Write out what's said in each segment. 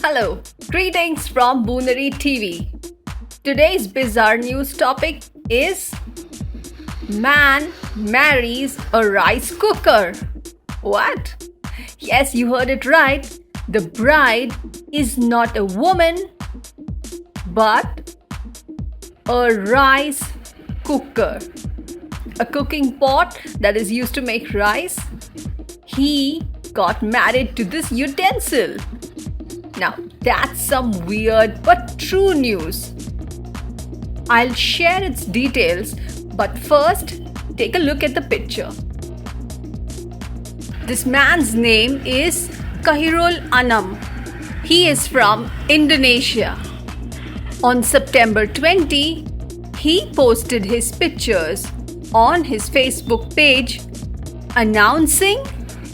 Hello, greetings from Boonary TV. Today's bizarre news topic is man marries a rice cooker. What? Yes, you heard it right. The bride is not a woman but a rice cooker. A cooking pot that is used to make rice. He got married to this utensil. Now, that's some weird but true news. I'll share its details, but first, take a look at the picture. This man's name is Anam. He is from Indonesia. On September 20, he posted his pictures on his Facebook page announcing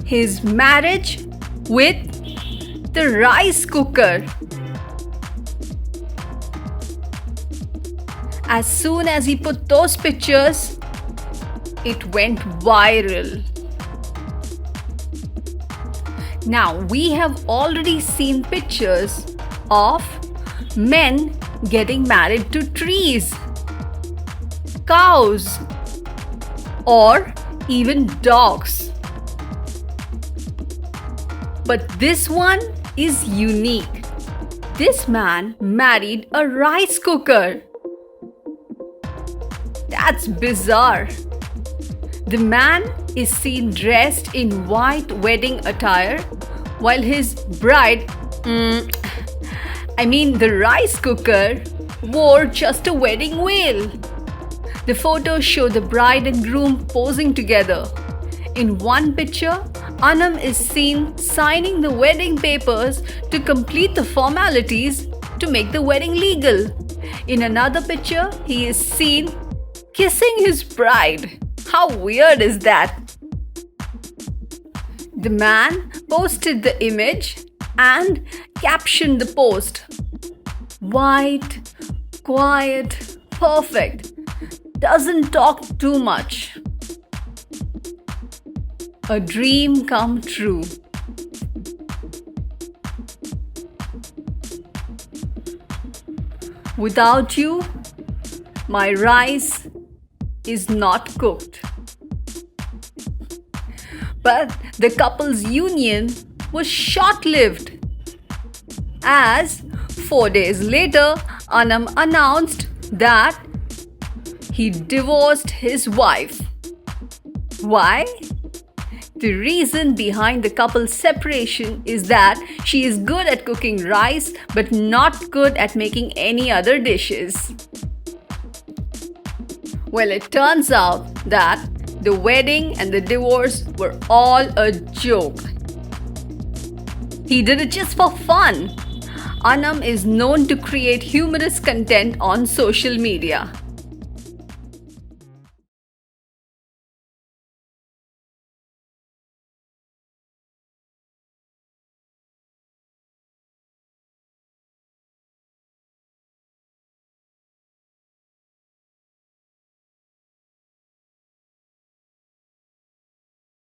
his marriage with the rice cooker. As soon as he put those pictures, it went viral. Now, we have already seen pictures of men getting married to trees, cows, or even dogs. But this one is unique. This man married a rice cooker. That's bizarre. The man is seen dressed in white wedding attire while his bride, the rice cooker, wore just a wedding veil. The photos show the bride and groom posing together. In one picture, Anam is seen signing the wedding papers to complete the formalities to make the wedding legal. In another picture, he is seen kissing his bride. How weird is that? The man posted the image and captioned the post. White, quiet, perfect. Doesn't talk too much. A dream come true. Without you, my rice is not cooked. But the couple's union was short-lived, as 4 days later, Anam announced that he divorced his wife. Why? The reason behind the couple's separation is that she is good at cooking rice but not good at making any other dishes. Well, it turns out that the wedding and the divorce were all a joke. He did it just for fun. Anam is known to create humorous content on social media.